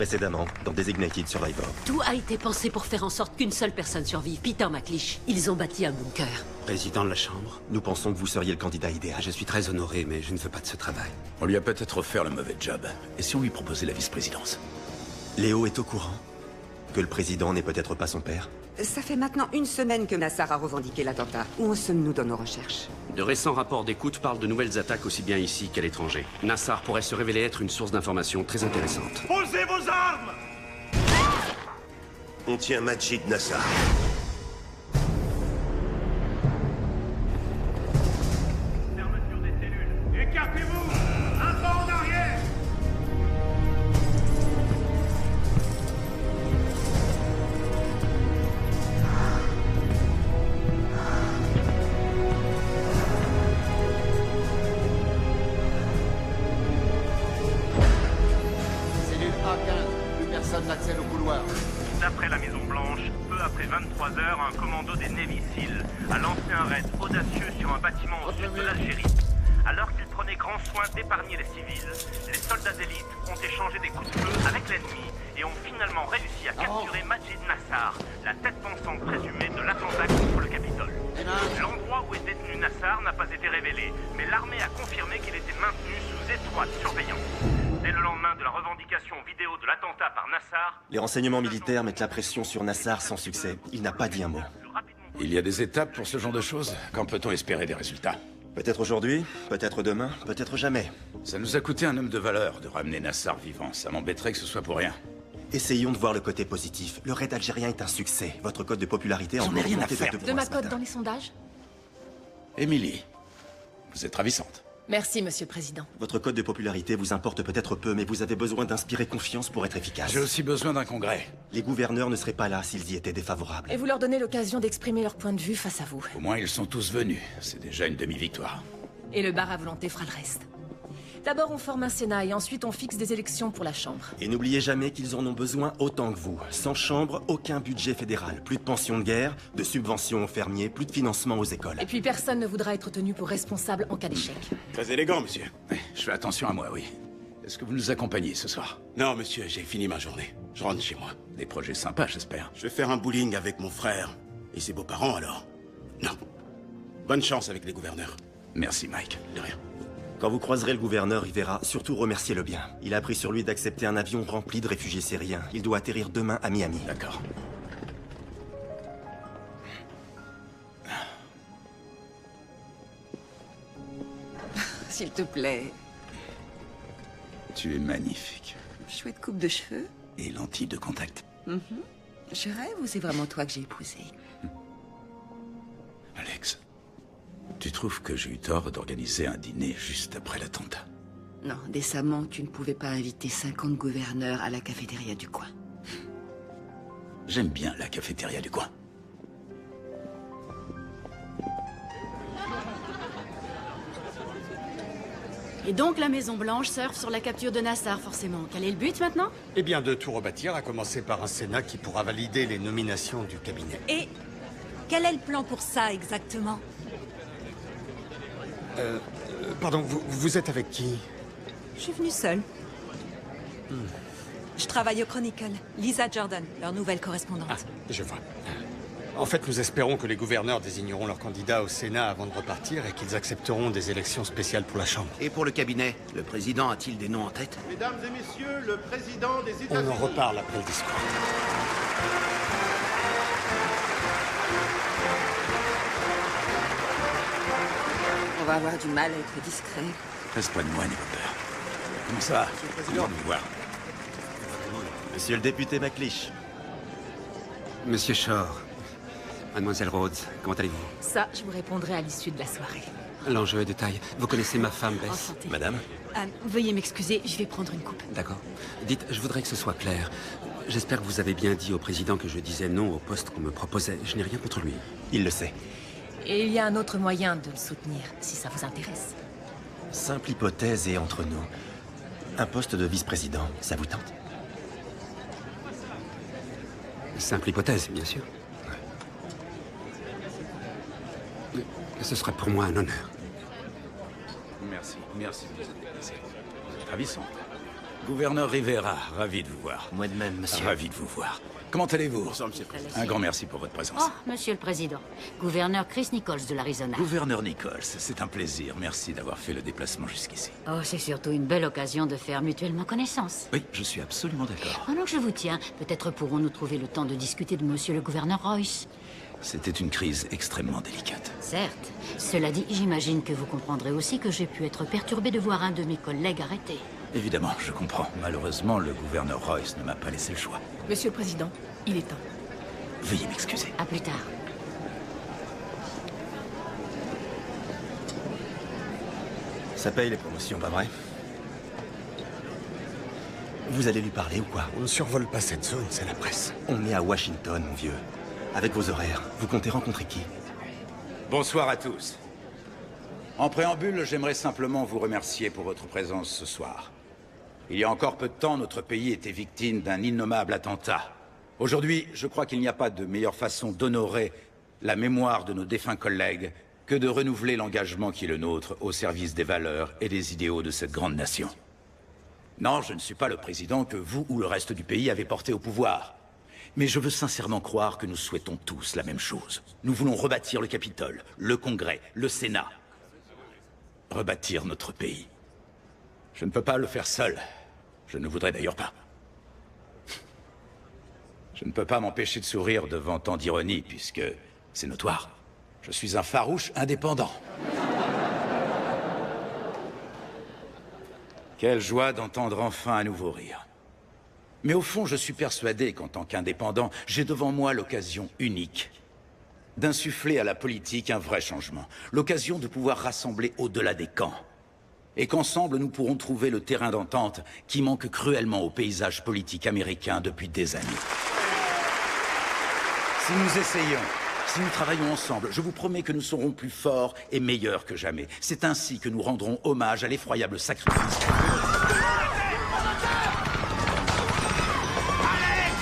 Précédemment, dans Designated Survivor. Tout a été pensé pour faire en sorte qu'une seule personne survive, Peter McLeish. Ils ont bâti un bunker. Président de la Chambre, Nous pensons que vous seriez le candidat idéal. je suis très honoré, mais je ne veux pas de ce travail. On lui a peut-être offert le mauvais job. Et si on lui proposait la vice-présidence? Léo est au courant que le président n'est peut-être pas son père. Ça fait maintenant une semaine que Nassar a revendiqué l'attentat. Où en sommes-nous dans nos recherches? De récents rapports d'écoute parlent de nouvelles attaques aussi bien ici qu'à l'étranger. Nassar pourrait se révéler être une source d'information très intéressante. Posez vos armes! On tient Majid Nassar. Fermeture des cellules. Écartez-vous! Un pas en arrière! Cellule A15, plus personne n'accède au couloir. D'après la Maison Blanche, peu après 23 heures, un commando des Navy Seals a lancé un raid audacieux sur un bâtiment au sud de l'Algérie. Alors qu'ils prenaient grand soin d'épargner les civils, les soldats d'élite ont échangé des coups de feu avec l'ennemi et ont finalement réussi à capturer Majid Nassar, la tête pensante présumée de l'attentat contre le Capitole. L'endroit où est détenu Nassar n'a pas été révélé, mais l'armée a confirmé qu'il était maintenu sous étroite surveillance. Dès le lendemain de la revendication vidéo de l'attentat par Nassar, Les renseignements militaires mettent la pression sur Nassar sans succès. Il n'a pas dit un mot. Il y a des étapes pour ce genre de choses. Quand peut-on espérer des résultats? Peut-être aujourd'hui, peut-être demain, peut-être jamais. Ça nous a coûté un homme de valeur de ramener Nassar vivant. Ça m'embêterait que ce soit pour rien. Essayons de voir le côté positif. Le raid algérien est un succès. Votre code de popularité J'en ai rien à augmenté de faire. 2 De points ma ce cote matin. dans les sondages? Émilie, vous êtes ravissante. Merci, monsieur le président. Votre code de popularité vous importe peut-être peu, mais vous avez besoin d'inspirer confiance pour être efficace. J'ai aussi besoin d'un congrès. Les gouverneurs ne seraient pas là s'ils y étaient défavorables. Et vous leur donnez l'occasion d'exprimer leur point de vue face à vous. Au moins, ils sont tous venus. C'est déjà une demi-victoire. Et le bar à volonté fera le reste. D'abord, on forme un Sénat et ensuite on fixe des élections pour la Chambre. Et n'oubliez jamais qu'ils en ont besoin autant que vous. Sans chambre, aucun budget fédéral. Plus de pensions de guerre, de subventions aux fermiers, plus de financement aux écoles. Et puis personne ne voudra être tenu pour responsable en cas d'échec. Très élégant, monsieur. Je fais attention à moi, oui. Est-ce que vous nous accompagnez ce soir? Non, monsieur, j'ai fini ma journée. Je rentre chez moi. Des projets sympas, j'espère. Je vais faire un bowling avec mon frère. Et ses beaux-parents, alors? Non. Bonne chance avec les gouverneurs. Merci, Mike. De rien. Quand vous croiserez le gouverneur, il verra. Surtout remerciez-le bien. Il a pris sur lui d'accepter un avion rempli de réfugiés syriens. Il doit atterrir demain à Miami. D'accord. S'il te plaît. Tu es magnifique. Chouette coupe de cheveux. Et lentilles de contact. Je rêve ou c'est vraiment toi que j'ai épousé? Alex, tu trouves que j'ai eu tort d'organiser un dîner juste après l'attentat? Non, décemment, tu ne pouvais pas inviter 50 gouverneurs à la cafétéria du coin. J'aime bien la cafétéria du coin. Et donc la Maison Blanche surfe sur la capture de Nassar, forcément. Quel est le but maintenant? Eh bien, de tout rebâtir, à commencer par un Sénat qui pourra valider les nominations du cabinet. Et quel est le plan pour ça exactement? Pardon, vous êtes avec qui? Je suis venue seule. Je travaille au Chronicle. Lisa Jordan, leur nouvelle correspondante. Ah, je vois. En fait, nous espérons que les gouverneurs désigneront leurs candidats au Sénat avant de repartir et qu'ils accepteront des élections spéciales pour la Chambre. Et pour le cabinet, le président a-t-il des noms en tête? Mesdames et messieurs, le président des On en États-Unis. reparle après le discours. On va avoir du mal à être discret. Reste près de moi, n'aie pas peur. Comment ça va? Content de vous voir. Monsieur le député McLeish. Monsieur Shore, Mademoiselle Rhodes, comment allez-vous? Ça, je vous répondrai à l'issue de la soirée. L'enjeu est de taille. Vous connaissez ma femme, Bess? Enchantée. Madame, Veuillez m'excuser, je vais prendre une coupe. D'accord. Dites, je voudrais que ce soit clair. J'espère que vous avez bien dit au président que je disais non au poste qu'on me proposait. Je n'ai rien contre lui. il le sait. Et il y a un autre moyen de le soutenir, si ça vous intéresse. Simple hypothèse et entre nous. Un poste de vice-président, ça vous tente? Simple hypothèse, bien sûr. Ce serait pour moi un honneur. Merci, merci, vous êtes déplacé. Vous êtes ravissante. Gouverneur Rivera, ravi de vous voir. Moi de même, monsieur. Ravi de vous voir. Comment allez-vous? Bonsoir, monsieur le président. Un grand merci pour votre présence. Oh, monsieur le président. Gouverneur Chris Nichols de l'Arizona. Gouverneur Nichols, c'est un plaisir. Merci d'avoir fait le déplacement jusqu'ici. Oh, c'est surtout une belle occasion de faire mutuellement connaissance. Oui, je suis absolument d'accord. Pendant que je vous tiens, peut-être pourrons-nous trouver le temps de discuter de monsieur le gouverneur Royce. C'était une crise extrêmement délicate. Certes. Cela dit, j'imagine que vous comprendrez aussi que j'ai pu être perturbé de voir un de mes collègues arrêté. Évidemment, je comprends. Malheureusement, le gouverneur Royce ne m'a pas laissé le choix. Monsieur le Président, il est temps. Veuillez m'excuser. À plus tard. Ça paye les promotions, pas vrai? Vous allez lui parler ou quoi? On ne survole pas cette zone, c'est la presse. On est à Washington, mon vieux. Avec vos horaires, vous comptez rencontrer qui? Bonsoir à tous. En préambule, j'aimerais simplement vous remercier pour votre présence ce soir. Il y a encore peu de temps, notre pays était victime d'un innommable attentat. Aujourd'hui, je crois qu'il n'y a pas de meilleure façon d'honorer la mémoire de nos défunts collègues que de renouveler l'engagement qui est le nôtre au service des valeurs et des idéaux de cette grande nation. Non, je ne suis pas le président que vous ou le reste du pays avez porté au pouvoir. Mais je veux sincèrement croire que nous souhaitons tous la même chose. Nous voulons rebâtir le Capitole, le Congrès, le Sénat. Rebâtir notre pays. Je ne peux pas le faire seul. Je ne voudrais d'ailleurs pas. Je ne peux pas m'empêcher de sourire devant tant d'ironie, puisque c'est notoire. Je suis un farouche indépendant. Quelle joie d'entendre enfin un nouveau rire. Mais au fond, je suis persuadé qu'en tant qu'indépendant, j'ai devant moi l'occasion unique d'insuffler à la politique un vrai changement. L'occasion de pouvoir rassembler au-delà des camps. Et qu'ensemble, nous pourrons trouver le terrain d'entente qui manque cruellement au paysage politique américain depuis des années. Si nous essayons, si nous travaillons ensemble, je vous promets que nous serons plus forts et meilleurs que jamais. C'est ainsi que nous rendrons hommage à l'effroyable sacrifice.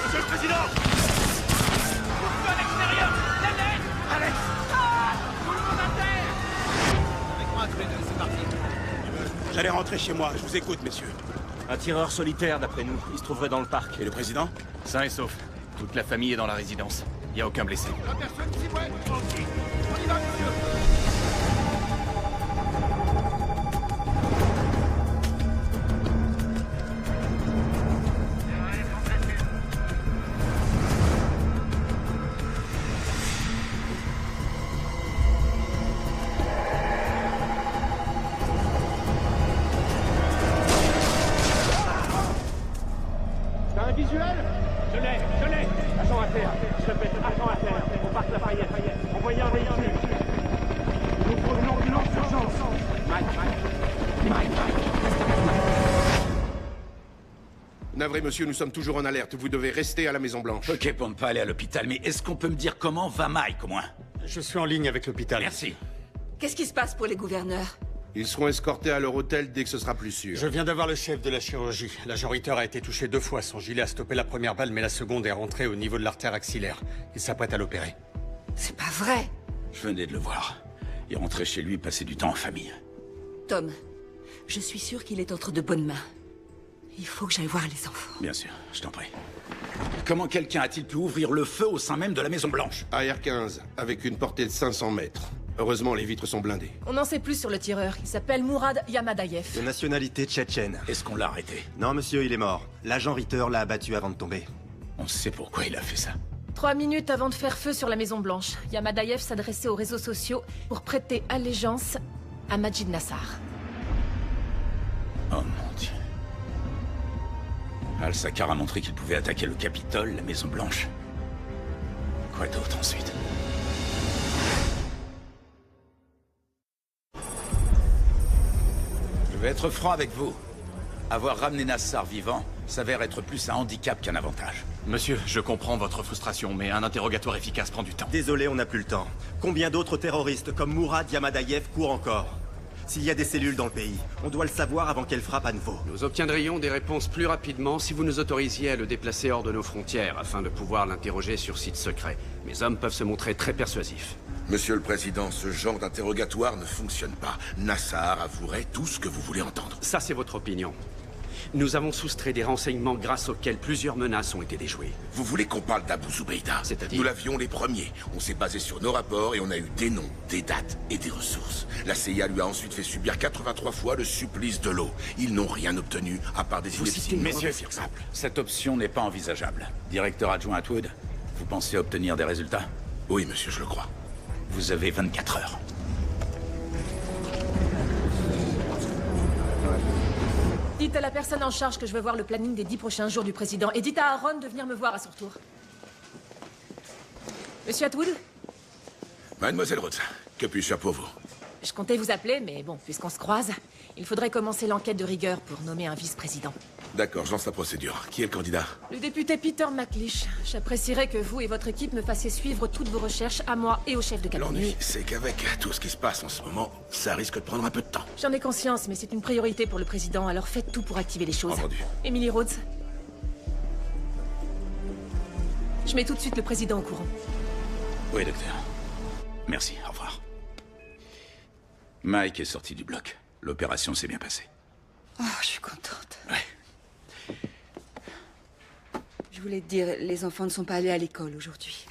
Monsieur le Président! Pourquoi à l'extérieur? Alex! Alex! Tout le monde à terre! Avec moi, tous les deux, c'est parti. J'allais rentrer chez moi, je vous écoute, messieurs. Un tireur solitaire, d'après nous. Il se trouverait dans le parc. Et le président? Sain et sauf. Toute la famille est dans la résidence. Il n'y a aucun blessé. La personne s'y voit. On y va, monsieur! T'as un visuel? Je l'ai. Agent à terre. Je répète, agent à terre. On part la Fayette. Envoyez un véhicule. Nous faut une ambulance d'urgence. Mike. Navré, monsieur, nous sommes toujours en alerte. Vous devez rester à la Maison-Blanche. Ok pour ne pas aller à l'hôpital, mais est-ce qu'on peut me dire comment va Mike, au moins? Je suis en ligne avec l'hôpital. Merci. Qu'est-ce qui se passe pour les gouverneurs? Ils seront escortés à leur hôtel dès que ce sera plus sûr. Je viens d'avoir le chef de la chirurgie. L'agent Ritter a été touché 2 fois. Son gilet a stoppé la première balle, mais la seconde est rentrée au niveau de l'artère axillaire. Il s'apprête à l'opérer. C'est pas vrai. Je venais de le voir. Il rentrait chez lui passer du temps en famille. Tom, je suis sûre qu'il est entre de bonnes mains. Il faut que j'aille voir les enfants. Bien sûr, je t'en prie. Comment quelqu'un a-t-il pu ouvrir le feu au sein même de la Maison-Blanche? AR-15, avec une portée de 500 mètres. Heureusement, les vitres sont blindées. On n'en sait plus sur le tireur. Il s'appelle Mourad Yamadayev. De nationalité tchétchène. Est-ce qu'on l'a arrêté? Non, monsieur, il est mort. L'agent Ritter l'a abattu avant de tomber. On sait pourquoi il a fait ça. 3 minutes avant de faire feu sur la Maison-Blanche, Yamadayev s'adressait aux réseaux sociaux pour prêter allégeance à Majid Nassar. Oh mon Dieu. Al-Sakar a montré qu'il pouvait attaquer le Capitole, la Maison-Blanche. Quoi d'autre ensuite? Je vais être franc avec vous. Avoir ramené Nassar vivant s'avère être plus un handicap qu'un avantage. Monsieur, je comprends votre frustration, mais un interrogatoire efficace prend du temps. Désolé, on n'a plus le temps. Combien d'autres terroristes comme Mourad Yamadayev courent encore? S'il y a des cellules dans le pays, on doit le savoir avant qu'elles frappent à nouveau. Nous obtiendrions des réponses plus rapidement si vous nous autorisiez à le déplacer hors de nos frontières, afin de pouvoir l'interroger sur site secret. Mes hommes peuvent se montrer très persuasifs. Monsieur le Président, ce genre d'interrogatoire ne fonctionne pas. Nassar avouerait tout ce que vous voulez entendre. Ça, c'est votre opinion. Nous avons soustrait des renseignements grâce auxquels plusieurs menaces ont été déjouées. Vous voulez qu'on parle d'Abu Zubaydah? C'est-à-dire? Nous l'avions les premiers. On s'est basé sur nos rapports et on a eu des noms, des dates et des ressources. La CIA lui a ensuite fait subir 83 fois le supplice de l'eau. Ils n'ont rien obtenu, à part des inepties. Messieurs, cette option n'est pas envisageable. Directeur adjoint Atwood, vous pensez obtenir des résultats? Oui, monsieur, je le crois. Vous avez 24 heures. Dites à la personne en charge que je veux voir le planning des 10 prochains jours du président. Et dites à Aaron de venir me voir à son retour. Monsieur Atwood? Mademoiselle Rhodes, que puis-je faire pour vous? Je comptais vous appeler, mais bon, puisqu'on se croise, il faudrait commencer l'enquête de rigueur pour nommer un vice-président. D'accord, je lance la procédure. Qui est le candidat? Le député Peter McLeish. J'apprécierais que vous et votre équipe me fassiez suivre toutes vos recherches à moi et au chef de cabinet. L'ennui, c'est qu'avec tout ce qui se passe en ce moment, ça risque de prendre un peu de temps. J'en ai conscience, mais c'est une priorité pour le président, alors faites tout pour activer les choses. Entendu. Emily Rhodes. Je mets tout de suite le président au courant. Oui, docteur. Merci, au revoir. Mike est sorti du bloc. L'opération s'est bien passée. Oh, je suis contente. Ouais. Je voulais te dire, les enfants ne sont pas allés à l'école aujourd'hui.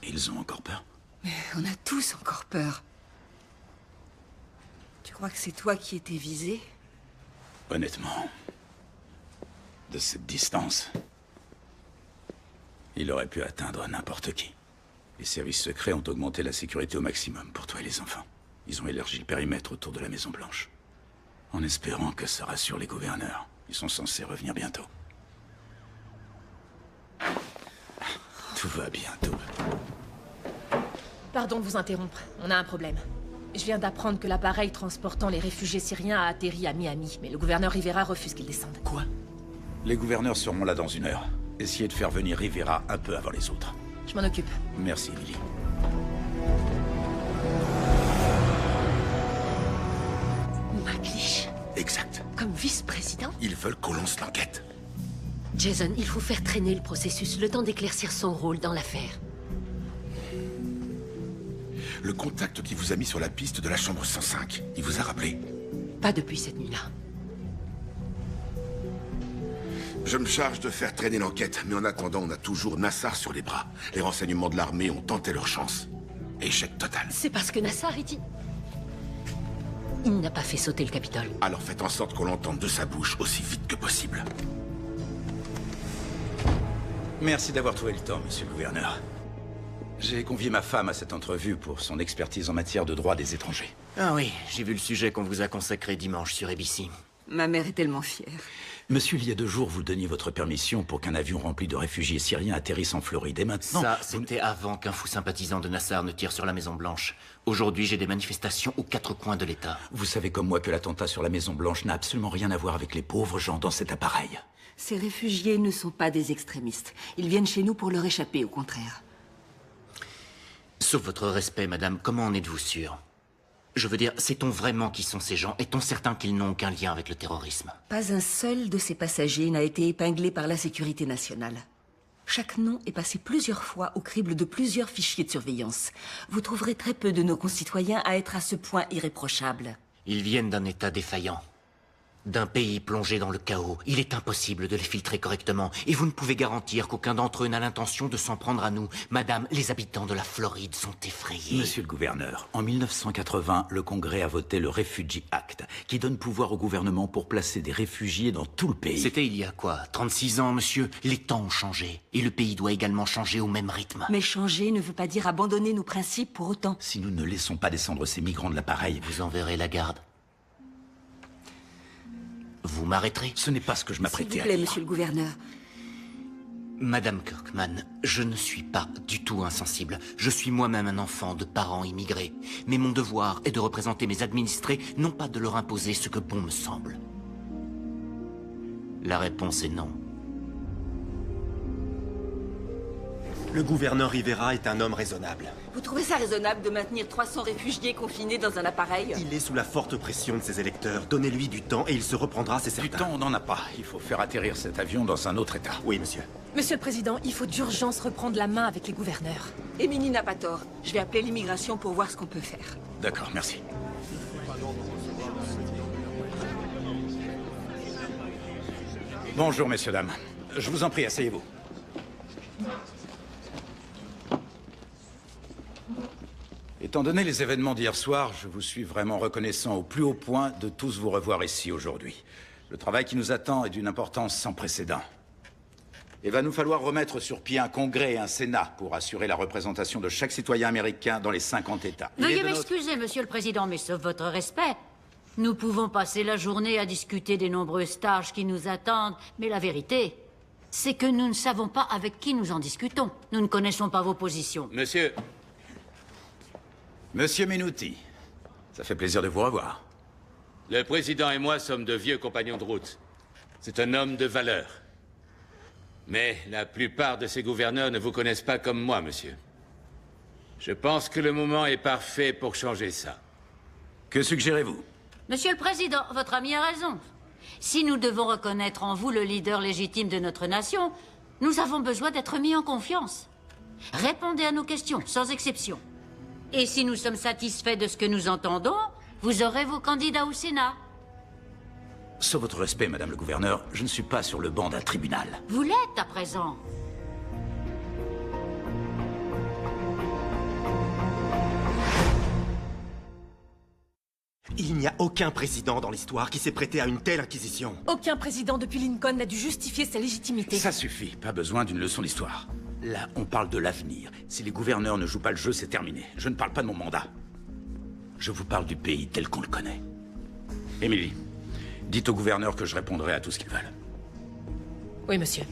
Ils ont encore peur? Mais on a tous encore peur. Tu crois que c'est toi qui étais visé? Honnêtement, de cette distance, il aurait pu atteindre n'importe qui. Les services secrets ont augmenté la sécurité au maximum pour toi et les enfants. Ils ont élargi le périmètre autour de la Maison Blanche. En espérant que ça rassure les gouverneurs. Ils sont censés revenir bientôt. Tout va bien, tout. Pardon de vous interrompre, on a un problème. Je viens d'apprendre que l'appareil transportant les réfugiés syriens a atterri à Miami, mais le gouverneur Rivera refuse qu'il descende. Quoi? Les gouverneurs seront là dans 1 heure. Essayez de faire venir Rivera un peu avant les autres. Je m'en occupe. Merci, Lily. McLeish. Exact. Comme vice-président? Ils veulent qu'on lance l'enquête. Jason, il faut faire traîner le processus, le temps d'éclaircir son rôle dans l'affaire. Le contact qui vous a mis sur la piste de la chambre 105, il vous a rappelé? Pas depuis cette nuit-là. Je me charge de faire traîner l'enquête, mais en attendant, on a toujours Nassar sur les bras. Les renseignements de l'armée ont tenté leur chance. Échec total. C'est parce que Nassar est... Il n'a pas fait sauter le Capitole. Alors faites en sorte qu'on l'entende de sa bouche aussi vite que possible. Merci d'avoir trouvé le temps, monsieur le gouverneur. J'ai convié ma femme à cette entrevue pour son expertise en matière de droit des étrangers. Ah oui, j'ai vu le sujet qu'on vous a consacré dimanche sur ABC. Ma mère est tellement fière. Monsieur, il y a 2 jours, vous donniez votre permission pour qu'un avion rempli de réfugiés syriens atterrisse en Floride. Et maintenant... Ça, c'était avant qu'un fou sympathisant de Nassar ne tire sur la Maison-Blanche. Aujourd'hui, j'ai des manifestations aux 4 coins de l'État. Vous savez comme moi que l'attentat sur la Maison-Blanche n'a absolument rien à voir avec les pauvres gens dans cet appareil. Ces réfugiés ne sont pas des extrémistes. Ils viennent chez nous pour leur échapper, au contraire. Sauf votre respect, madame, comment en êtes-vous sûre? Je veux dire, sait-on vraiment qui sont ces gens? Est-on certain qu'ils n'ont aucun lien avec le terrorisme? Pas un seul de ces passagers n'a été épinglé par la sécurité nationale. Chaque nom est passé plusieurs fois au crible de plusieurs fichiers de surveillance. Vous trouverez très peu de nos concitoyens à être à ce point irréprochables. Ils viennent d'un État défaillant. D'un pays plongé dans le chaos. Il est impossible de les filtrer correctement. Et vous ne pouvez garantir qu'aucun d'entre eux n'a l'intention de s'en prendre à nous. Madame, les habitants de la Floride sont effrayés. Monsieur le gouverneur, en 1980, le Congrès a voté le Refugee Act, qui donne pouvoir au gouvernement pour placer des réfugiés dans tout le pays. C'était il y a quoi? 36 ans, monsieur? Les temps ont changé. Et le pays doit également changer au même rythme. Mais changer ne veut pas dire abandonner nos principes pour autant. Si nous ne laissons pas descendre ces migrants de l'appareil... Vous enverrez la garde. Vous m'arrêterez? Ce n'est pas ce que je m'apprêtais à dire. S'il vous plaît, monsieur le gouverneur. Madame Kirkman, je ne suis pas du tout insensible. Je suis moi-même un enfant de parents immigrés. Mais mon devoir est de représenter mes administrés, non pas de leur imposer ce que bon me semble. La réponse est non. Le gouverneur Rivera est un homme raisonnable. Vous trouvez ça raisonnable de maintenir 300 réfugiés confinés dans un appareil? Il est sous la forte pression de ses électeurs. Donnez-lui du temps et il se reprendra, c'est certain. Du temps, on n'en a pas. Il faut faire atterrir cet avion dans un autre état. Oui, monsieur. Monsieur le Président, il faut d'urgence reprendre la main avec les gouverneurs. Émilie n'a pas tort. Je vais appeler l'immigration pour voir ce qu'on peut faire. D'accord, merci. Bonjour, messieurs, dames. Je vous en prie, asseyez-vous. Étant donné les événements d'hier soir, je vous suis vraiment reconnaissant au plus haut point de tous vous revoir ici aujourd'hui. Le travail qui nous attend est d'une importance sans précédent. Il va nous falloir remettre sur pied un congrès et un sénat pour assurer la représentation de chaque citoyen américain dans les 50 États. Veuillez m'excuser, Monsieur le Président, mais sauf votre respect, nous pouvons passer la journée à discuter des nombreuses tâches qui nous attendent, mais la vérité, c'est que nous ne savons pas avec qui nous en discutons. Nous ne connaissons pas vos positions. Monsieur Minuti, ça fait plaisir de vous revoir. Le président et moi sommes de vieux compagnons de route. C'est un homme de valeur. Mais la plupart de ces gouverneurs ne vous connaissent pas comme moi, monsieur. Je pense que le moment est parfait pour changer ça. Que suggérez-vous? Monsieur le Président, votre ami a raison. Si nous devons reconnaître en vous le leader légitime de notre nation, nous avons besoin d'être mis en confiance. Répondez à nos questions, sans exception. Et si nous sommes satisfaits de ce que nous entendons, vous aurez vos candidats au Sénat. Sauf votre respect, Madame le Gouverneur, je ne suis pas sur le banc d'un tribunal. Vous l'êtes à présent. Il n'y a aucun président dans l'histoire qui s'est prêté à une telle inquisition. Aucun président depuis Lincoln n'a dû justifier sa légitimité. Ça suffit, pas besoin d'une leçon d'histoire. Là, on parle de l'avenir. Si les gouverneurs ne jouent pas le jeu, c'est terminé. Je ne parle pas de mon mandat. Je vous parle du pays tel qu'on le connaît. Émilie, dites aux gouverneurs que je répondrai à tout ce qu'ils veulent. Oui, monsieur.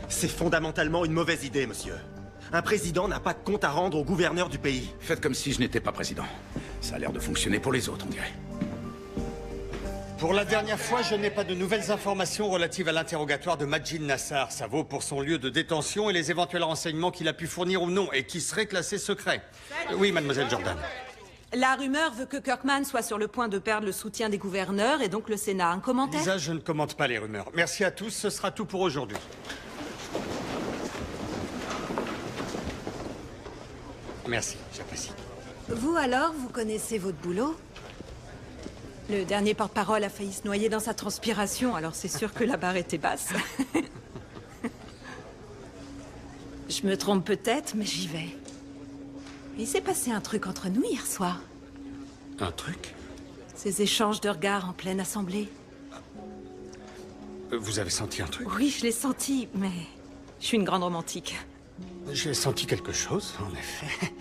C'est fondamentalement une mauvaise idée, monsieur. Un président n'a pas de compte à rendre aux gouverneurs du pays. Faites comme si je n'étais pas président. Ça a l'air de fonctionner pour les autres, on dirait. Pour la dernière fois, je n'ai pas de nouvelles informations relatives à l'interrogatoire de Majid Nassar. Ça vaut pour son lieu de détention et les éventuels renseignements qu'il a pu fournir ou non, et qui seraient classés secrets. Oui, mademoiselle Jordan. La rumeur veut que Kirkman soit sur le point de perdre le soutien des gouverneurs et donc le Sénat. Un commentaire? Lisa, je ne commente pas les rumeurs. Merci à tous, ce sera tout pour aujourd'hui. Merci, j'apprécie. Vous alors, vous connaissez votre boulot? Le dernier porte-parole a failli se noyer dans sa transpiration, alors c'est sûr que la barre était basse. Je me trompe peut-être, mais j'y vais. Il s'est passé un truc entre nous hier soir. Un truc? Ces échanges de regards en pleine assemblée. Vous avez senti un truc? Oui, je l'ai senti, mais je suis une grande romantique. J'ai senti quelque chose, en effet.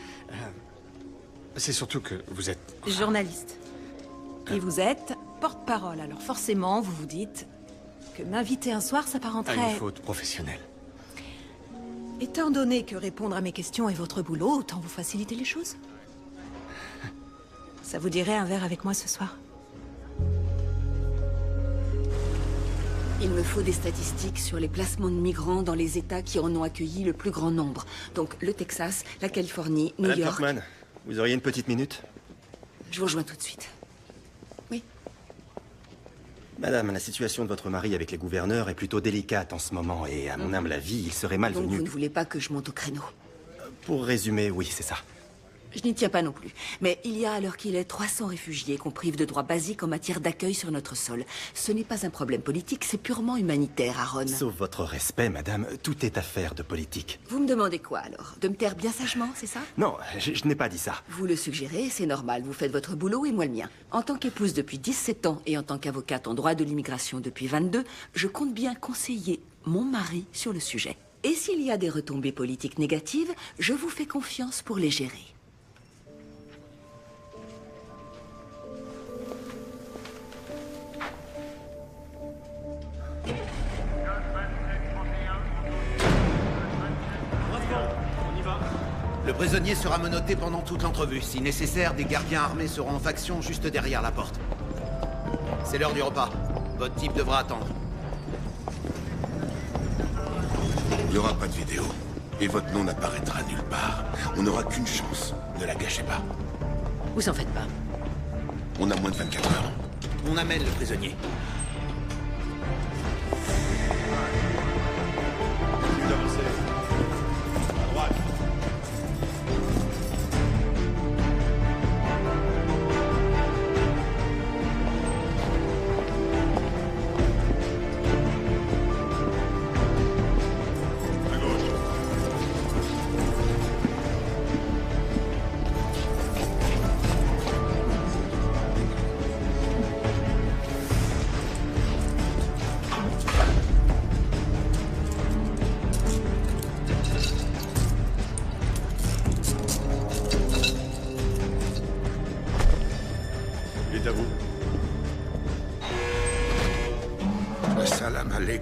C'est surtout que vous êtes... Journaliste. Et vous êtes porte-parole, alors forcément, vous vous dites que m'inviter un soir s'apparenterait... à une faute professionnelle. Étant donné que répondre à mes questions est votre boulot, autant vous faciliter les choses. Ça vous dirait un verre avec moi ce soir? Il me faut des statistiques sur les placements de migrants dans les États qui en ont accueilli le plus grand nombre. Donc le Texas, la Californie, New Madame York... Kirkman, vous auriez une petite minute? Je vous rejoins tout de suite. Madame, la situation de votre mari avec les gouverneurs est plutôt délicate en ce moment et à mon humble avis, il serait malvenu... Donc vous ne voulez pas que je monte au créneau? Pour résumer, oui, c'est ça. Je n'y tiens pas non plus. Mais il y a, à l'heure qu'il est, 300 réfugiés qu'on prive de droits basiques en matière d'accueil sur notre sol. Ce n'est pas un problème politique, c'est purement humanitaire, Aaron. Sauf votre respect, madame, tout est affaire de politique. Vous me demandez quoi, alors? De me taire bien sagement, c'est ça? Non, je n'ai pas dit ça. Vous le suggérez, c'est normal. Vous faites votre boulot et moi le mien. En tant qu'épouse depuis 17 ans et en tant qu'avocate en droit de l'immigration depuis 22, je compte bien conseiller mon mari sur le sujet. Et s'il y a des retombées politiques négatives, je vous fais confiance pour les gérer. Le prisonnier sera menotté pendant toute l'entrevue. Si nécessaire, des gardiens armés seront en faction juste derrière la porte. C'est l'heure du repas. Votre type devra attendre. Il n'y aura pas de vidéo. Et votre nom n'apparaîtra nulle part. On n'aura qu'une chance. Ne la gâchez pas. Vous en faites pas. On a moins de 24 heures. On amène le prisonnier.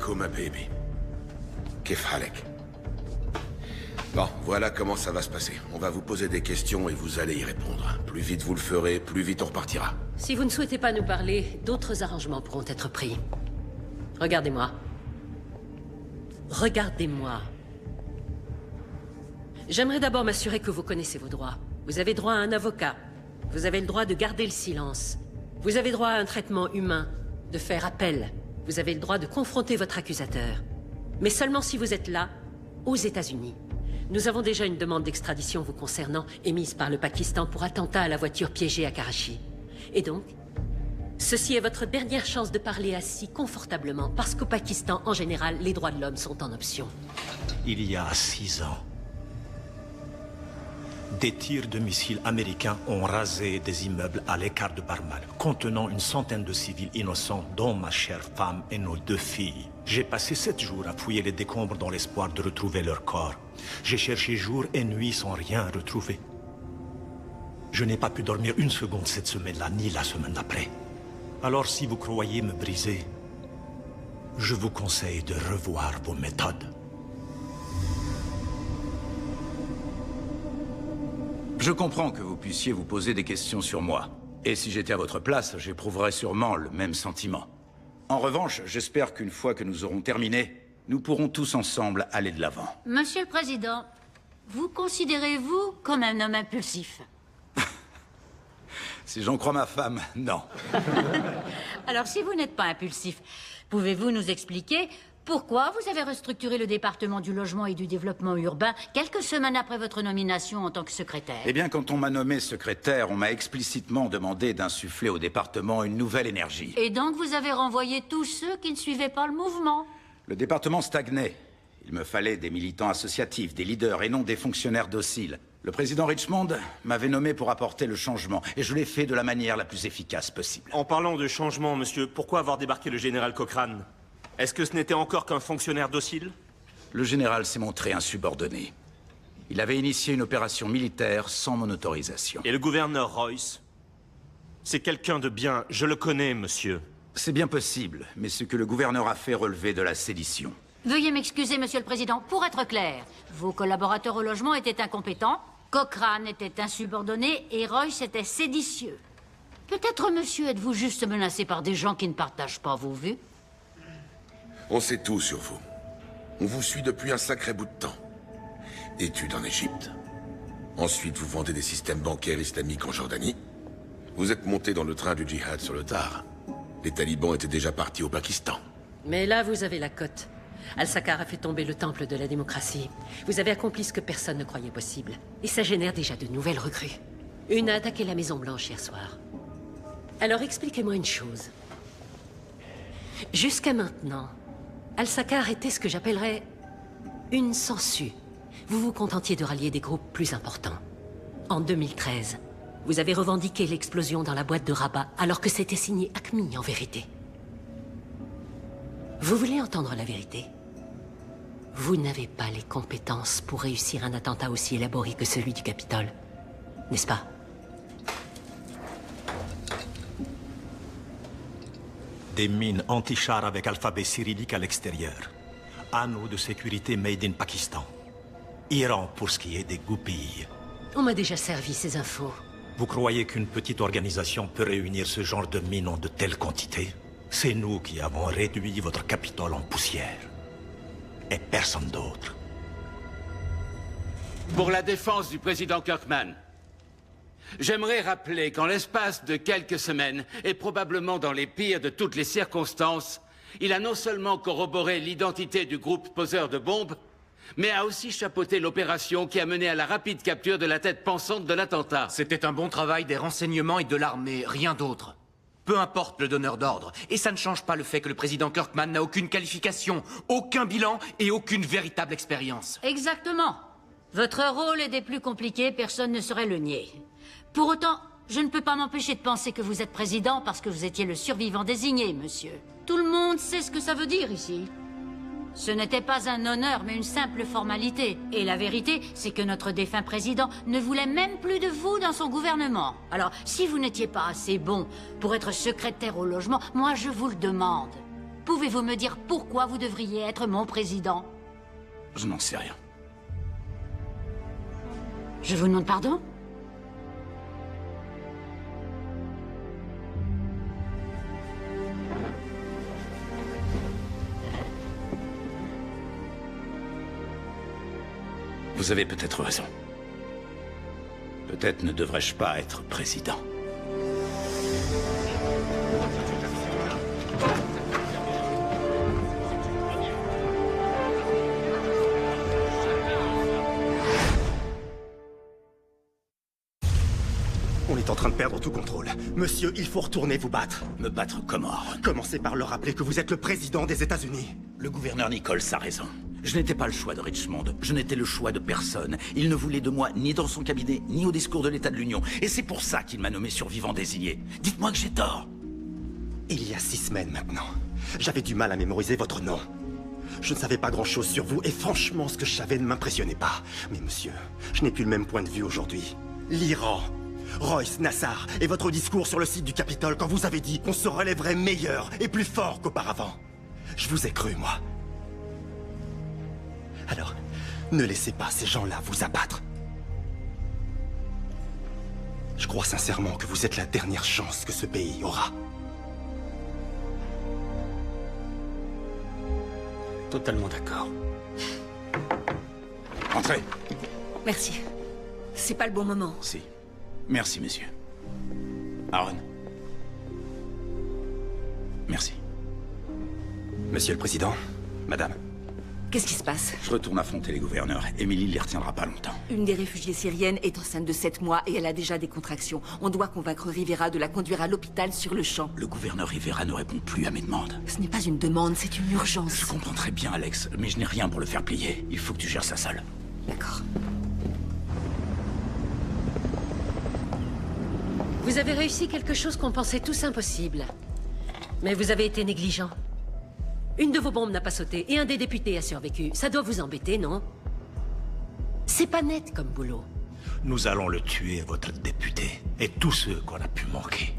alaikum, ma baby. Kif halek. Bon, voilà comment ça va se passer. On va vous poser des questions et vous allez y répondre. Plus vite vous le ferez, plus vite on repartira. Si vous ne souhaitez pas nous parler, d'autres arrangements pourront être pris. Regardez-moi. Regardez-moi. J'aimerais d'abord m'assurer que vous connaissez vos droits. Vous avez droit à un avocat. Vous avez le droit de garder le silence. Vous avez droit à un traitement humain, de faire appel. Vous avez le droit de confronter votre accusateur. Mais seulement si vous êtes là, aux États-Unis. Nous avons déjà une demande d'extradition vous concernant, émise par le Pakistan pour attentat à la voiture piégée à Karachi. Et donc, ceci est votre dernière chance de parler assis confortablement, parce qu'au Pakistan, en général, les droits de l'homme sont en option. Il y a 6 ans, des tirs de missiles américains ont rasé des immeubles à l'écart de Barmal, contenant une centaine de civils innocents, dont ma chère femme et nos 2 filles. J'ai passé 7 jours à fouiller les décombres dans l'espoir de retrouver leur corps. J'ai cherché jour et nuit sans rien retrouver. Je n'ai pas pu dormir une seconde cette semaine-là, ni la semaine d'après. Alors si vous croyez me briser, je vous conseille de revoir vos méthodes. Je comprends que vous puissiez vous poser des questions sur moi. Et si j'étais à votre place, j'éprouverais sûrement le même sentiment. En revanche, j'espère qu'une fois que nous aurons terminé, nous pourrons tous ensemble aller de l'avant. Monsieur le Président, vous considérez-vous comme un homme impulsif? Si j'en crois ma femme, non. Alors, si vous n'êtes pas impulsif, pouvez-vous nous expliquer pourquoi vous avez restructuré le département du logement et du développement urbain quelques semaines après votre nomination en tant que secrétaire? Eh bien, quand on m'a nommé secrétaire, on m'a explicitement demandé d'insuffler au département une nouvelle énergie. Et donc, vous avez renvoyé tous ceux qui ne suivaient pas le mouvement? Le département stagnait. Il me fallait des militants associatifs, des leaders et non des fonctionnaires dociles. Le président Richmond m'avait nommé pour apporter le changement, et je l'ai fait de la manière la plus efficace possible. En parlant de changement, monsieur, pourquoi avoir débarqué le général Cochrane? Est-ce que ce n'était encore qu'un fonctionnaire docile? Le général s'est montré insubordonné. Il avait initié une opération militaire sans mon autorisation. Et le gouverneur Royce? C'est quelqu'un de bien, je le connais, monsieur. C'est bien possible, mais ce que le gouverneur a fait relevait de la sédition. Veuillez m'excuser, Monsieur le Président. Pour être clair, vos collaborateurs au logement étaient incompétents, Cochrane était insubordonné et Royce était séditieux. Peut-être, monsieur, êtes-vous juste menacé par des gens qui ne partagent pas vos vues? On sait tout sur vous. On vous suit depuis un sacré bout de temps. Études en Égypte. Ensuite, vous vendez des systèmes bancaires islamiques en Jordanie. Vous êtes monté dans le train du djihad sur le tard. Les talibans étaient déjà partis au Pakistan. Mais là, vous avez la cote. Al-Sakar a fait tomber le temple de la démocratie. Vous avez accompli ce que personne ne croyait possible. Et ça génère déjà de nouvelles recrues. Une a attaqué la Maison Blanche hier soir. Alors expliquez-moi une chose. Jusqu'à maintenant, Al-Sakar était ce que j'appellerais une sangsue. Vous vous contentiez de rallier des groupes plus importants. En 2013, vous avez revendiqué l'explosion dans la boîte de Rabat alors que c'était signé ACMI en vérité. Vous voulez entendre la vérité? Vous n'avez pas les compétences pour réussir un attentat aussi élaboré que celui du Capitole, n'est-ce pas? Des mines anti-chars avec alphabet cyrillique à l'extérieur. Anneaux de sécurité made in Pakistan. Iran pour ce qui est des goupilles. On m'a déjà servi ces infos. Vous croyez qu'une petite organisation peut réunir ce genre de mines en de telles quantités? C'est nous qui avons réduit votre Capitole en poussière. Et personne d'autre. Pour la défense du président Kirkman, j'aimerais rappeler qu'en l'espace de quelques semaines, et probablement dans les pires de toutes les circonstances, il a non seulement corroboré l'identité du groupe poseur de bombes, mais a aussi chapeauté l'opération qui a mené à la rapide capture de la tête pensante de l'attentat. C'était un bon travail des renseignements et de l'armée, rien d'autre. Peu importe le donneur d'ordre. Et ça ne change pas le fait que le président Kirkman n'a aucune qualification, aucun bilan et aucune véritable expérience. Exactement. Votre rôle est des plus compliqués, personne ne saurait le nier. Pour autant, je ne peux pas m'empêcher de penser que vous êtes président parce que vous étiez le survivant désigné, monsieur. Tout le monde sait ce que ça veut dire ici. Ce n'était pas un honneur, mais une simple formalité. Et la vérité, c'est que notre défunt président ne voulait même plus de vous dans son gouvernement. Alors, si vous n'étiez pas assez bon pour être secrétaire au logement, moi je vous le demande. Pouvez-vous me dire pourquoi vous devriez être mon président? Je n'en sais rien. Je vous demande pardon? Vous avez peut-être raison. Peut-être ne devrais-je pas être président. On est en train de perdre tout contrôle. Monsieur, il faut retourner vous battre. Me battre comment? Commencez par leur rappeler que vous êtes le président des États-Unis. Le gouverneur Nichols a raison. Je n'étais pas le choix de Richmond. Je n'étais le choix de personne. Il ne voulait de moi ni dans son cabinet, ni au discours de l'État de l'Union. Et c'est pour ça qu'il m'a nommé survivant désigné. Dites-moi que j'ai tort. Il y a 6 semaines maintenant, j'avais du mal à mémoriser votre nom. Je ne savais pas grand-chose sur vous, et franchement, ce que je savais ne m'impressionnait pas. Mais monsieur, je n'ai plus le même point de vue aujourd'hui. L'Iran, Royce, Nassar, et votre discours sur le site du Capitole quand vous avez dit qu'on se relèverait meilleur et plus fort qu'auparavant. Je vous ai cru, moi. Alors, ne laissez pas ces gens-là vous abattre. Je crois sincèrement que vous êtes la dernière chance que ce pays aura. Totalement d'accord. Entrez. Merci. C'est pas le bon moment. Si. Merci, messieurs. Aaron. Merci. Monsieur le Président, Madame. Qu'est-ce qui se passe? Je retourne affronter les gouverneurs. Émilie ne les retiendra pas longtemps. Une des réfugiées syriennes est enceinte de 7 mois et elle a déjà des contractions. On doit convaincre Rivera de la conduire à l'hôpital sur le champ. Le gouverneur Rivera ne répond plus à mes demandes. Ce n'est pas une demande, c'est une urgence. Je comprends très bien, Alex, mais je n'ai rien pour le faire plier. Il faut que tu gères ça seul. D'accord. Vous avez réussi quelque chose qu'on pensait tous impossible. Mais vous avez été négligent. Une de vos bombes n'a pas sauté et un des députés a survécu. Ça doit vous embêter, non? C'est pas net comme boulot. Nous allons le tuer, votre député, et tous ceux qu'on a pu manquer.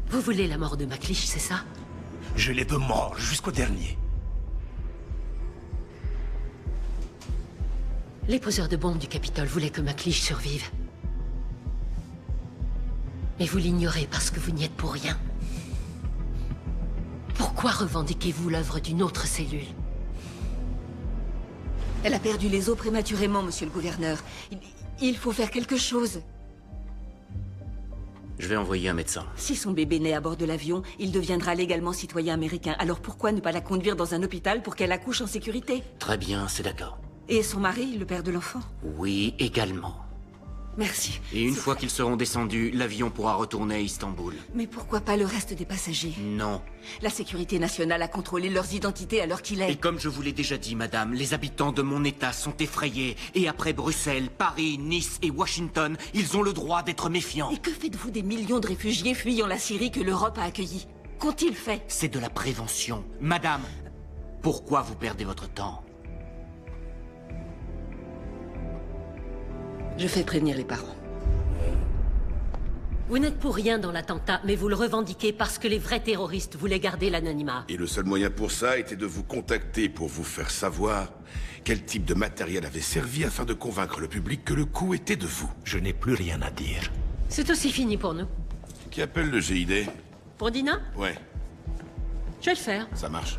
Vous voulez la mort de McLeish, c'est ça? Je les veux morts jusqu'au dernier. Les poseurs de bombes du Capitole voulaient que McLeish survive. Mais vous l'ignorez parce que vous n'y êtes pour rien. Pourquoi revendiquez-vous l'œuvre d'une autre cellule? Elle a perdu les os prématurément, monsieur le gouverneur. Il faut faire quelque chose. Je vais envoyer un médecin. Si son bébé naît à bord de l'avion, il deviendra légalement citoyen américain. Alors pourquoi ne pas la conduire dans un hôpital pour qu'elle accouche en sécurité? Très bien, c'est d'accord. Et son mari, le père de l'enfant? Oui, également. Merci. Et une fois qu'ils seront descendus, l'avion pourra retourner à Istanbul. Mais pourquoi pas le reste des passagers? Non. La sécurité nationale a contrôlé leurs identités à l'heure qu'il est. Et comme je vous l'ai déjà dit, madame, les habitants de mon État sont effrayés. Et après Bruxelles, Paris, Nice et Washington, ils ont le droit d'être méfiants. Et que faites-vous des millions de réfugiés fuyant la Syrie que l'Europe a accueillis? Qu'ont-ils fait? C'est de la prévention. Madame, pourquoi vous perdez votre temps? Je fais prévenir les parents. Vous n'êtes pour rien dans l'attentat, mais vous le revendiquez parce que les vrais terroristes voulaient garder l'anonymat. Et le seul moyen pour ça était de vous contacter pour vous faire savoir quel type de matériel avait servi afin de convaincre le public que le coup était de vous. Je n'ai plus rien à dire. C'est aussi fini pour nous. Qui appelle le GID? Pour Dina? Ouais, Je vais le faire. ça marche.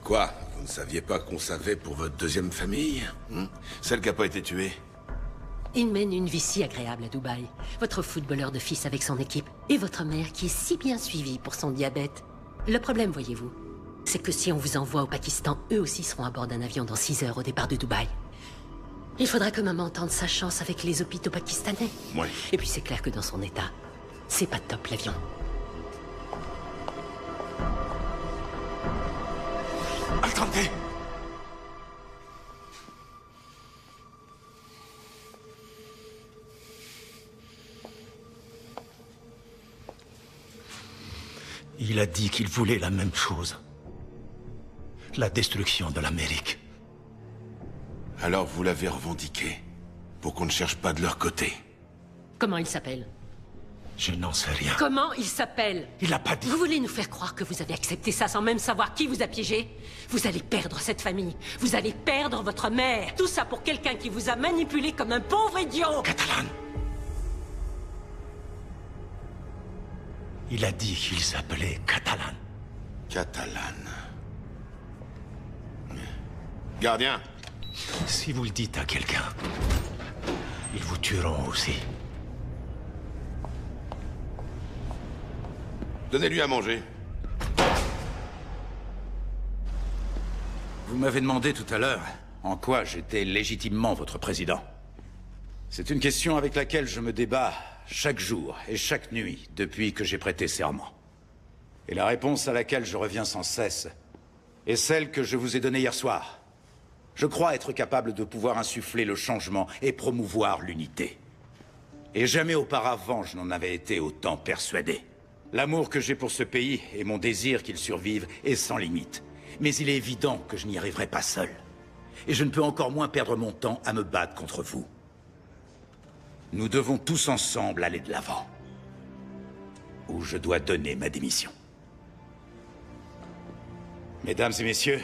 Quoi? Vous ne saviez pas qu'on savait pour votre deuxième famille? Celle qui n'a pas été tuée? Il mène une vie si agréable à Dubaï. Votre footballeur de fils avec son équipe. Et votre mère qui est si bien suivie pour son diabète. Le problème, voyez-vous, c'est que si on vous envoie au Pakistan, eux aussi seront à bord d'un avion dans 6 heures au départ de Dubaï. Il faudra que maman tente sa chance avec les hôpitaux pakistanais. Ouais. Et puis c'est clair que dans son état, c'est pas top l'avion. Attendez! Il a dit qu'il voulait la même chose. La destruction de l'Amérique. Alors vous l'avez revendiqué, pour qu'on ne cherche pas de leur côté. Comment il s'appelle? Je n'en sais rien. Comment il s'appelle? Il l'a pas dit. Vous voulez nous faire croire que vous avez accepté ça sans même savoir qui vous a piégé? Vous allez perdre cette famille. Vous allez perdre votre mère. Tout ça pour quelqu'un qui vous a manipulé comme un pauvre idiot. Catalan. Il a dit qu'il s'appelait Catalan. Catalan. Gardien. Si vous le dites à quelqu'un, ils vous tueront aussi. Donnez-lui à manger. Vous m'avez demandé tout à l'heure en quoi j'étais légitimement votre président. C'est une question avec laquelle je me débat chaque jour et chaque nuit depuis que j'ai prêté serment. Et la réponse à laquelle je reviens sans cesse est celle que je vous ai donnée hier soir. Je crois être capable de pouvoir insuffler le changement et promouvoir l'unité. Et jamais auparavant je n'en avais été autant persuadé. L'amour que j'ai pour ce pays et mon désir qu'il survive est sans limite. Mais il est évident que je n'y arriverai pas seul. Et je ne peux encore moins perdre mon temps à me battre contre vous. Nous devons tous ensemble aller de l'avant. Ou je dois donner ma démission. Mesdames et messieurs,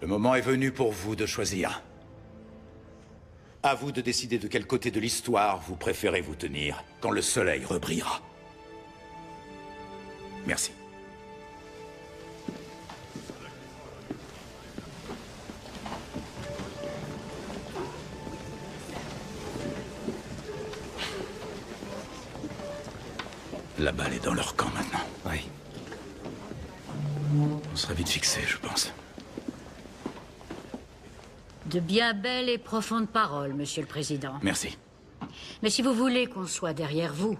le moment est venu pour vous de choisir. À vous de décider de quel côté de l'histoire vous préférez vous tenir quand le soleil rebrillera. Merci. La balle est dans leur camp maintenant. Oui. On sera vite fixé, je pense. De bien belles et profondes paroles, Monsieur le Président. Merci. Mais si vous voulez qu'on soit derrière vous,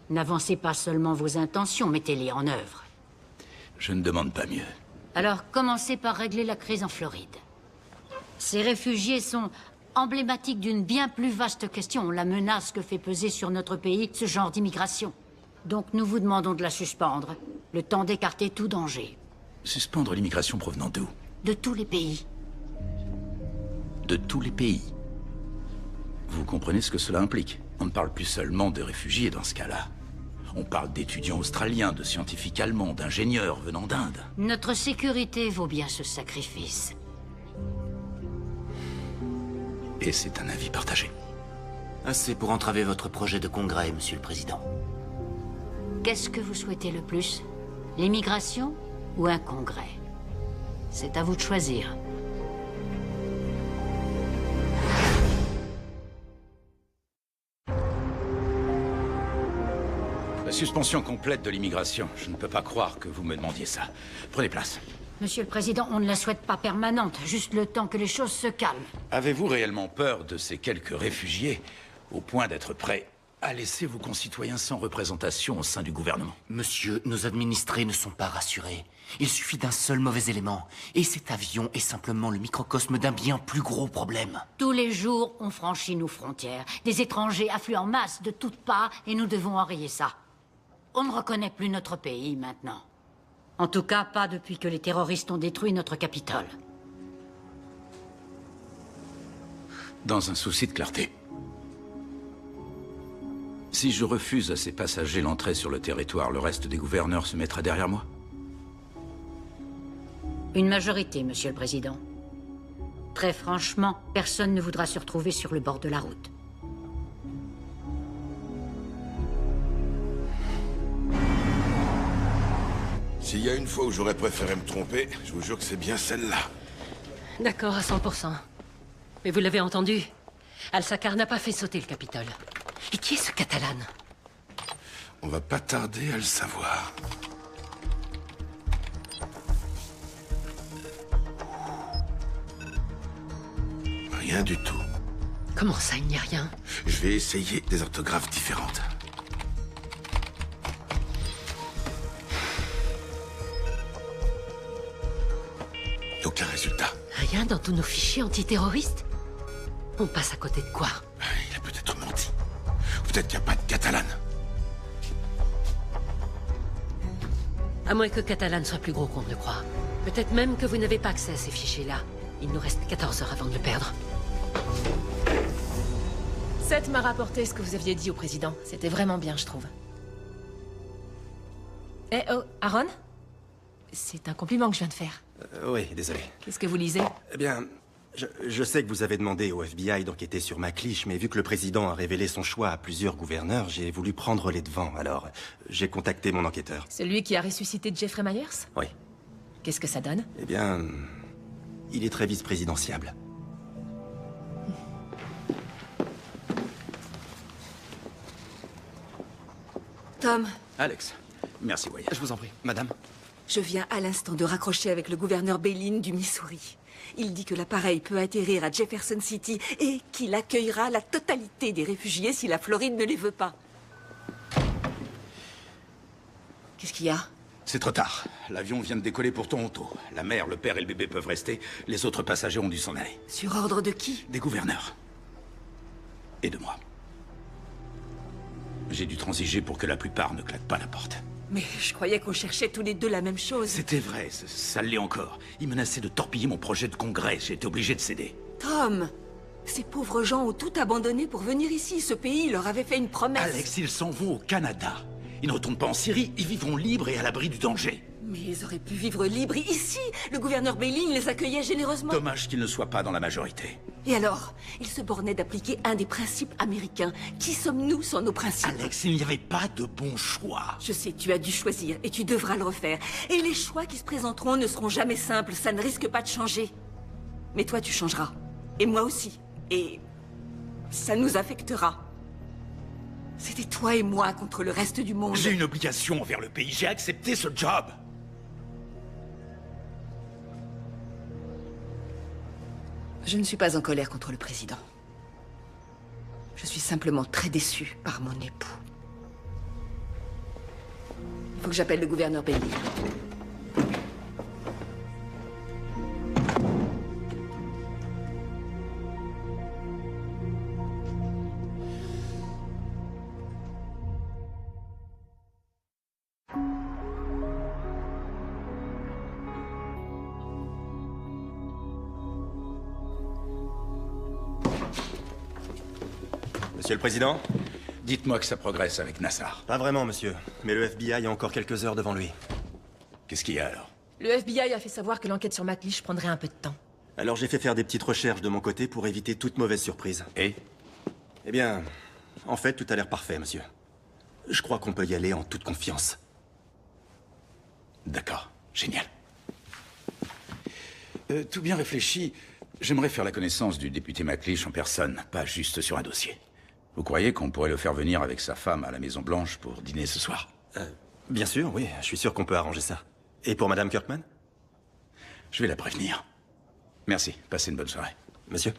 n'avancez pas seulement vos intentions, mettez-les en œuvre. Je ne demande pas mieux. Alors, commencez par régler la crise en Floride. Ces réfugiés sont emblématiques d'une bien plus vaste question, la menace que fait peser sur notre pays ce genre d'immigration. Donc nous vous demandons de la suspendre, le temps d'écarter tout danger. Suspendre l'immigration provenant d'où? De tous les pays. De tous les pays. Vous comprenez ce que cela implique? On ne parle plus seulement de réfugiés dans ce cas-là. On parle d'étudiants australiens, de scientifiques allemands, d'ingénieurs venant d'Inde. Notre sécurité vaut bien ce sacrifice. Et c'est un avis partagé. Assez pour entraver votre projet de congrès, Monsieur le Président. Qu'est-ce que vous souhaitez le plus? L'immigration ou un congrès? C'est à vous de choisir. La suspension complète de l'immigration. Je ne peux pas croire que vous me demandiez ça. Prenez place. Monsieur le Président, on ne la souhaite pas permanente, juste le temps que les choses se calment. Avez-vous réellement peur de ces quelques réfugiés, au point d'être prêts à laisser vos concitoyens sans représentation au sein du gouvernement? Monsieur, nos administrés ne sont pas rassurés. Il suffit d'un seul mauvais élément. Et cet avion est simplement le microcosme d'un bien plus gros problème. Tous les jours, on franchit nos frontières. Des étrangers affluent en masse de toutes parts et nous devons enrayer ça. On ne reconnaît plus notre pays maintenant. En tout cas, pas depuis que les terroristes ont détruit notre capitale. Dans un souci de clarté. Si je refuse à ces passagers l'entrée sur le territoire, le reste des gouverneurs se mettra derrière moi? Une majorité, Monsieur le Président. Très franchement, personne ne voudra se retrouver sur le bord de la route. S'il y a une fois où j'aurais préféré me tromper, je vous jure que c'est bien celle-là. D'accord, à 100%. Mais vous l'avez entendu, Al-Sakar n'a pas fait sauter le Capitole. Et qui est ce Catalan? On va pas tarder à le savoir. Rien du tout. Comment ça, il n'y a rien? Je vais essayer des orthographes différentes. Aucun résultat. Rien dans tous nos fichiers antiterroristes? On passe à côté de quoi? Il a peut-être menti. Ou peut-être qu'il n'y a pas de Catalan. À moins que Catalan soit plus gros qu'on ne le croit. Peut-être même que vous n'avez pas accès à ces fichiers-là. Il nous reste 14 heures avant de le perdre. Seth m'a rapporté ce que vous aviez dit au président. C'était vraiment bien, je trouve. Eh oh, Aaron? C'est un compliment que je viens de faire. Oui, désolé. Qu'est-ce que vous lisez? Eh bien, je sais que vous avez demandé au FBI d'enquêter sur McLeish, mais vu que le président a révélé son choix à plusieurs gouverneurs, j'ai voulu prendre les devants. Alors, j'ai contacté mon enquêteur. Celui qui a ressuscité Jeffrey Myers? Oui. Qu'est-ce que ça donne? Eh bien, il est très vice-présidentiable. Tom, Alex, merci, Wyatt. Je vous en prie. Madame? je viens à l'instant de raccrocher avec le gouverneur Bailyn du Missouri. Il dit que l'appareil peut atterrir à Jefferson City et qu'il accueillera la totalité des réfugiés si la Floride ne les veut pas. Qu'est-ce qu'il y a? C'est trop tard. L'avion vient de décoller pour Toronto. La mère, le père et le bébé peuvent rester. Les autres passagers ont dû s'en aller. Sur ordre de qui? Des gouverneurs. Et de moi. J'ai dû transiger pour que la plupart ne claquent pas la porte. Mais je croyais qu'on cherchait tous les deux la même chose. C'était vrai, ça l'est encore. Ils menaçaient de torpiller mon projet de congrès. J'ai été obligé de céder. Tom, ces pauvres gens ont tout abandonné pour venir ici. Ce pays leur avait fait une promesse. Alex, ils s'en vont au Canada. Ils ne retournent pas en Syrie, ils vivront libres et à l'abri du danger. Mais ils auraient pu vivre libres ici. Le gouverneur Bailyn les accueillait généreusement. Dommage qu'ils ne soient pas dans la majorité. Et alors? Il se bornait d'appliquer un des principes américains. Qui sommes-nous sans nos principes? Alex, il n'y avait pas de bon choix. Je sais, tu as dû choisir et tu devras le refaire. Et les choix qui se présenteront ne seront jamais simples, ça ne risque pas de changer. Mais toi, tu changeras. Et moi aussi. Et ça nous affectera. C'était toi et moi contre le reste du monde. J'ai une obligation envers le pays, j'ai accepté ce job. Je ne suis pas en colère contre le président. Je suis simplement très déçue par mon époux. Il faut que j'appelle le gouverneur Bailyn. Monsieur le Président? Dites-moi que ça progresse avec Nassar. Pas vraiment, monsieur. Mais le FBI a encore quelques heures devant lui. Qu'est-ce qu'il y a alors? Le FBI a fait savoir que l'enquête sur McLeish prendrait un peu de temps. Alors j'ai fait faire des petites recherches de mon côté pour éviter toute mauvaise surprise. Et? Eh bien, en fait, tout a l'air parfait, monsieur. Je crois qu'on peut y aller en toute confiance. D'accord, génial. Tout bien réfléchi, j'aimerais faire la connaissance du député McLeish en personne, pas juste sur un dossier. Vous croyez qu'on pourrait le faire venir avec sa femme à la Maison-Blanche pour dîner ce soir? Bien sûr, oui. Je suis sûr qu'on peut arranger ça. Et pour Madame Kirkman? Je vais la prévenir. Merci, passez une bonne soirée. Monsieur?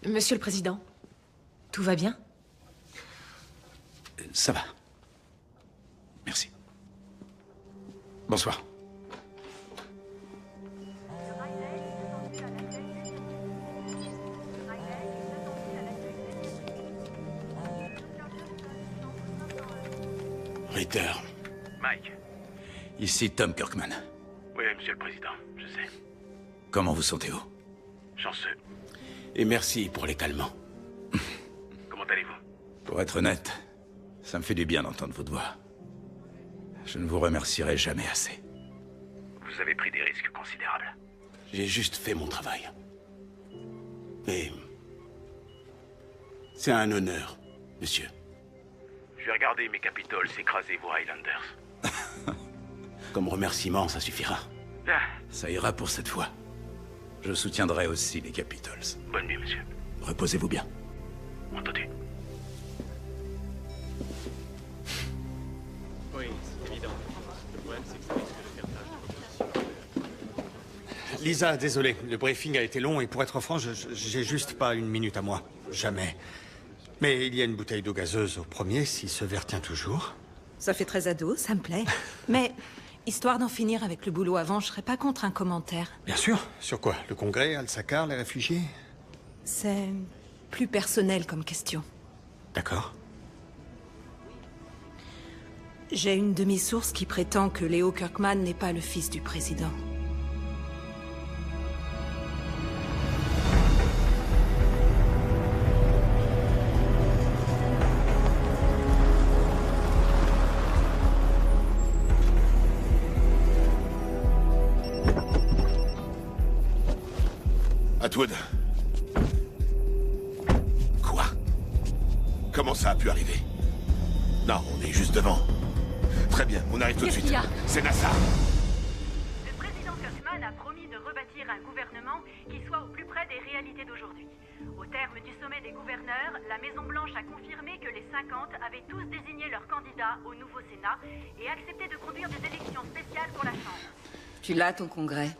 Monsieur le Président, tout va bien? Ça va. Merci. Bonsoir. Ritter. Mike. Ici Tom Kirkman. Oui, monsieur le président, je sais. Comment vous sentez-vous? Chanceux. Et merci pour les calmants. Comment allez-vous? Pour être honnête, ça me fait du bien d'entendre votre voix. Je ne vous remercierai jamais assez. Vous avez pris des risques considérables. J'ai juste fait mon travail. Et c'est un honneur, monsieur. Je vais regarder mes Capitals écraser vos Highlanders. Comme remerciement, ça suffira. Ah, Ça ira pour cette fois. Je soutiendrai aussi les Capitals. bonne nuit, monsieur. Reposez-vous bien. Entendu. Oui, c'est évident. Le problème, c'est que ça risque de faire tâche. Lisa, désolé, le briefing a été long et pour être franc, j'ai juste pas une minute à moi. Jamais. Mais il y a une bouteille d'eau gazeuse au premier, si ce verre tient toujours. Ça fait très ado, ça me plaît. Mais, histoire d'en finir avec le boulot avant, je serais pas contre un commentaire. Bien sûr. Sur quoi? Le Congrès, Al-Sakar, les réfugiés? C'est plus personnel comme question. D'accord. J'ai une demi-source qui prétend que Léo Kirkman n'est pas le fils du président. Atwood. Quoi? Comment ça a pu arriver? Non, on est juste devant. Très bien, on arrive tout de suite. C'est Nassar. Le président Cushman a promis de rebâtir un gouvernement qui soit au plus près des réalités d'aujourd'hui. Au terme du sommet des gouverneurs, la Maison-Blanche a confirmé que les 50 avaient tous désigné leur candidat au nouveau Sénat et accepté de conduire des élections spéciales pour la Chambre. Tu l'as, ton congrès?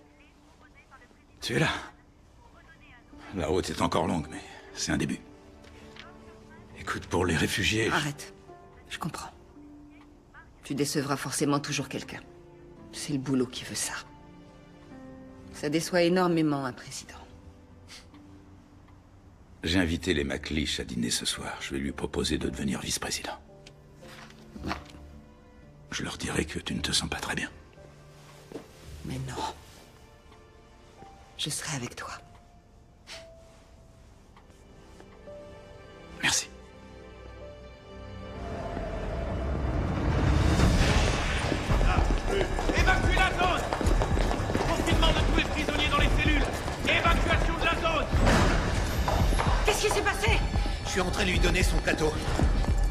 Tu es là. La route est encore longue, mais c'est un début. Écoute, pour les réfugiés... Arrête. Je comprends. Tu décevras forcément toujours quelqu'un. C'est le boulot qui veut ça. Ça déçoit énormément un président. J'ai invité les McLeish à dîner ce soir. Je vais lui proposer de devenir vice-président. Je leur dirai que tu ne te sens pas très bien. Mais non. Je serai avec toi. Merci. Évacuez la zone! Confinement de tous les prisonniers dans les cellules! Évacuation de la zone! Qu'est-ce qui s'est passé? Je suis entré lui donner son plateau.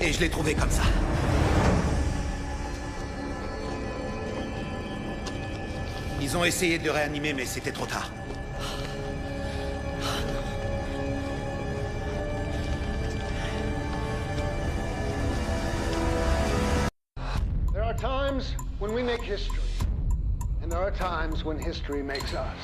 Et je l'ai trouvé comme ça. Ils ont essayé de le réanimer, mais c'était trop tard. There are times when we make history, and there are times when history makes us.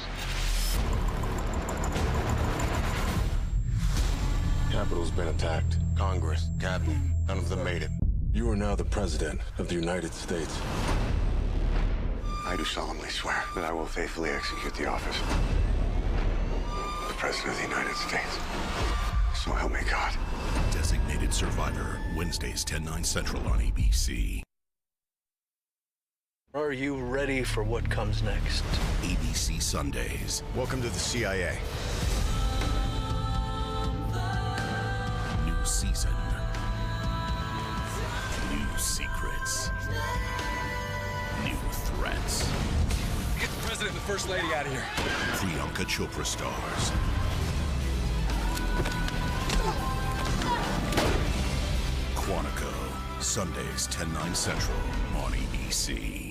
Capitol's been attacked. Congress, cabinet, none of them made it. You are now the President of the United States. I do solemnly swear that I will faithfully execute the office of the President of the United States. So help me God. Designated Survivor, Wednesdays 10/9 Central on ABC. Are you ready for what comes next? ABC Sundays. Welcome to the CIA. New season. New secrets. New threats. Get the President and the First Lady out of here. Priyanka Chopra stars. Quantico. Sundays 10/9 Central on ABC.